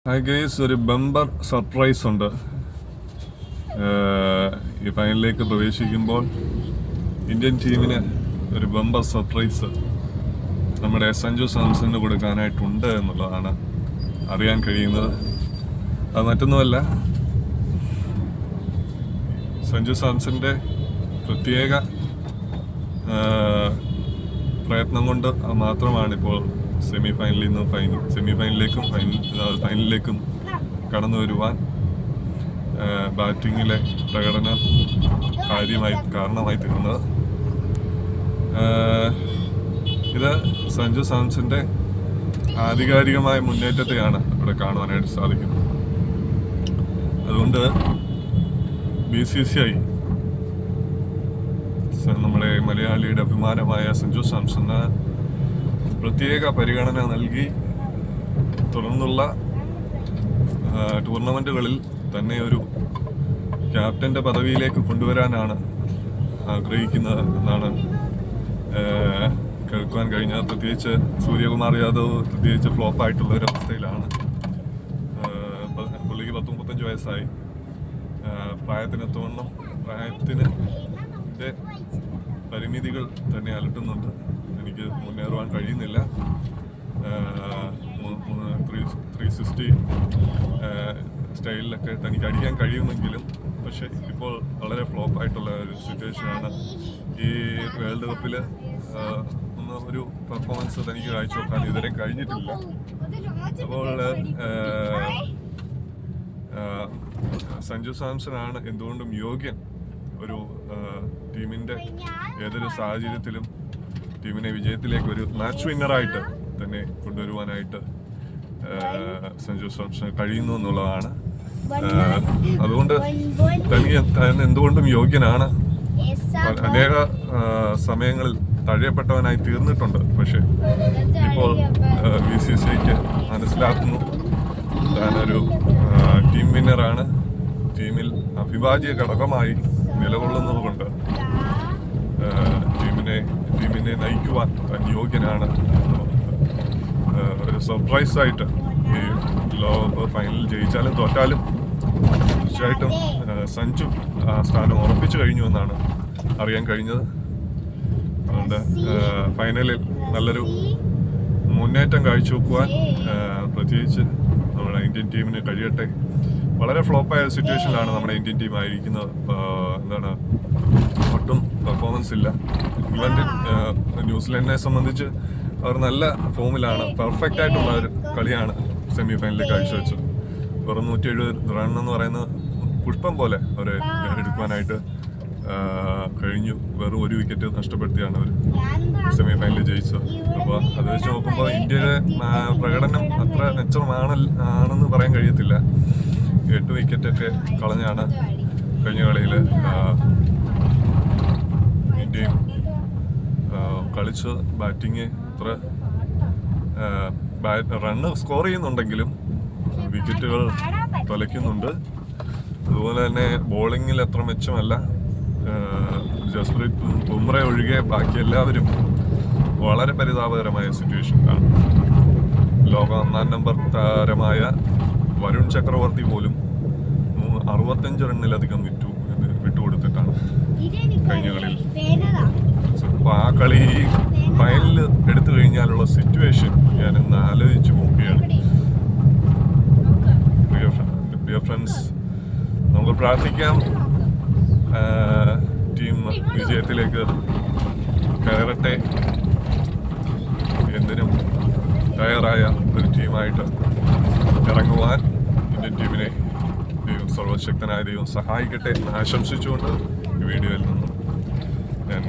Hi guys, ഒരു bumper surprise ഉണ്ട്. ഈ ഫൈനലിലേക്ക് പ്രവേശിക്കുമ്പോൾ ഇന്ത്യൻ ടീമിന് ഒരു ബമ്പർ സർപ്രൈസ് നമ്മുടെ സഞ്ജു സാംസണിന് കൊടുക്കാനായിട്ടുണ്ട് എന്നുള്ളതാണ് അറിയാൻ കഴിയുന്നത്. അത് മറ്റൊന്നുമല്ല, സഞ്ജു സാംസന്റെ പ്രത്യേക പ്രയത്നം കൊണ്ട് മാത്രമാണിപ്പോൾ സെമിഫൈനലിലേക്കും ഫൈനലിലേക്കും കടന്നു വരുവാൻ ബാറ്റിങ്ങിലെ പ്രകടനം കാരണമായി തീർന്നത്. ഇത് സഞ്ജു സാംസന്റെ ആധികാരികമായ മുന്നേറ്റത്തെയാണ് ഇവിടെ കാണുവാനായിട്ട് സാധിക്കുന്നത്. അതുകൊണ്ട് BCCI നമ്മുടെ മലയാളിയുടെ അഭിമാനമായ സഞ്ജു സാംസണ് പ്രത്യേക പരിഗണന നൽകി തുടർന്നുള്ള ടൂർണമെന്റുകളിൽ തന്നെ ഒരു ക്യാപ്റ്റന്റെ പദവിയിലേക്ക് കൊണ്ടുവരാനാണ് ആഗ്രഹിക്കുന്നത് എന്നാണ് കേൾക്കുവാൻ കഴിഞ്ഞത്. പ്രത്യേകിച്ച് സൂര്യകുമാർ യാദവ് പ്രത്യേകിച്ച് ഫ്ലോപ്പായിട്ടുള്ള ഒരു അവസ്ഥയിലാണ്. പുള്ളിക്ക് 35 വയസ്സായി. പ്രായത്തിന് പരിമിതികൾ തന്നെ അലട്ടുന്നുണ്ട്. എനിക്ക് മുന്നേറുവാൻ കഴിയുന്നില്ല. 360 സ്റ്റൈലിലൊക്കെ തനിക്ക് അടിക്കാൻ കഴിയുമെങ്കിലും പക്ഷെ ഇപ്പോൾ വളരെ ഫ്ലോപ്പായിട്ടുള്ള ഒരു സിറ്റുവേഷനാണ്. ഈ വേൾഡ് കപ്പിൽ ഒരു പെർഫോമൻസ് തനിക്ക് കാഴ്ചവെക്കാൻ ഇതുവരെ കഴിഞ്ഞിട്ടില്ല. അപ്പോൾ സഞ്ജു സാംസണാണ് എന്തുകൊണ്ടും യോഗ്യൻ ഒരു ടീമിൻ്റെ ഏതൊരു സാഹചര്യത്തിലും ടീമിനെ വിജയത്തിലേക്ക് ഒരു മാച്ച് വിന്നറായിട്ട് തന്നെ കൊണ്ടുവരുവാനായിട്ട് സഞ്ജു സാംസൺ കഴിയുന്നു എന്നുള്ളതാണ്. അതുകൊണ്ട് തന്നെ എന്തുകൊണ്ടും യോഗ്യനാണ്. അനേക സമയങ്ങളിൽ തഴയപ്പെട്ടവനായി തീർന്നിട്ടുണ്ട്. പക്ഷെ ഇപ്പോൾ BCCIക്ക് മനസ്സിലാക്കുന്നു താനൊരു ടീം വിന്നറാണ്. ടീമിൽ അവിഭാജ്യ ഘടകമായി നിലകൊള്ളുന്നത് കൊണ്ട് ടീമിനെ നയിക്കുവാൻ താൻ യോഗ്യനാണ്. ഒരു സർപ്രൈസായിട്ട് ഈ ലോകകപ്പ് ഫൈനലിൽ ജയിച്ചാലും തോറ്റാലും തീർച്ചയായിട്ടും സഞ്ജു ആ സ്ഥാനം ഉറപ്പിച്ചു കഴിഞ്ഞു എന്നാണ് അറിയാൻ കഴിഞ്ഞത്. അതുകൊണ്ട് ഫൈനലിൽ നല്ലൊരു മുന്നേറ്റം കാഴ്ചവെക്കുവാൻ പ്രത്യേകിച്ച് നമ്മുടെ ഇന്ത്യൻ ടീമിന് കഴിയട്ടെ. വളരെ ഫ്ലോപ്പായ സിറ്റുവേഷനിലാണ് നമ്മുടെ ഇന്ത്യൻ ടീം ആയിരിക്കുന്നത്. ഒട്ടും പെർഫോമൻസ് ഇല്ല. ന്യൂസിലൻഡിനെ സംബന്ധിച്ച് അവർ നല്ല ഫോമിലാണ്. പെർഫെക്റ്റ് ആയിട്ടുള്ള ഒരു കളിയാണ് സെമിഫൈനലിൽ കാഴ്ചവെച്ചത്. വെറും 170 റൺ എന്ന് പറയുന്നത് പുഷ്പം പോലെ അവരെ എടുക്കുവാനായിട്ട് കഴിഞ്ഞു. വെറും 1 വിക്കറ്റ് നഷ്ടപ്പെടുത്തിയാണ് അവർ സെമിഫൈനലിൽ ജയിച്ചത്. അപ്പോൾ അത് വെച്ച് നോക്കുമ്പോൾ ഇന്ത്യയുടെ പ്രകടനം അത്ര മെച്ചമാണെന്ന് പറയാൻ കഴിയത്തില്ല. 8 വിക്കറ്റൊക്കെ കളഞ്ഞാണ് കഴിഞ്ഞ കളിയിൽ ഇന്ത്യയും കളിച്ച്. ബാറ്റിങ് റണ്ണ് സ്കോർ ചെയ്യുന്നുണ്ടെങ്കിലും വിക്കറ്റുകൾ തൊലയ്ക്കുന്നുണ്ട്. അതുപോലെ തന്നെ ബോളിങ്ങിൽ അത്ര മെച്ചമല്ല. ജസ്പ്രീത് ബുംറ ഒഴികെ ബാക്കി എല്ലാവരും വളരെ പരിതാപകരമായ സിറ്റുവേഷനിലാണ്. ലോക 1-ാം നമ്പർ താരമായ വരുൺ ചക്രവർത്തി പോലും 65 റണ്ണിലധികം വിട്ടുകൊടുത്തിട്ടാണ് കഴിഞ്ഞ കളിയിൽ. അപ്പോൾ ആ കളി ഫൈനലിൽ എടുത്തു കഴിഞ്ഞാലുള്ള സിറ്റുവേഷൻ ഞാനൊന്ന് ആലോചിച്ച് നോക്കുകയാണ്. പ്രിയ ഫ്രണ്ട്സ്, നമുക്ക് പ്രാർത്ഥിക്കാം ടീം വിജയത്തിലേക്ക് കയറട്ടെ. എന്തിനും തയ്യാറായ ഒരു ടീമായിട്ട് ഇറങ്ങുവാൻ ഇന്ത്യൻ ടീമിനെ സർവശക്തനായ ദൈവം സഹായിക്കട്ടെ എന്ന് ആശംസിച്ചുകൊണ്ട് ഈ വീഡിയോയിൽ നിന്നും ഞാൻ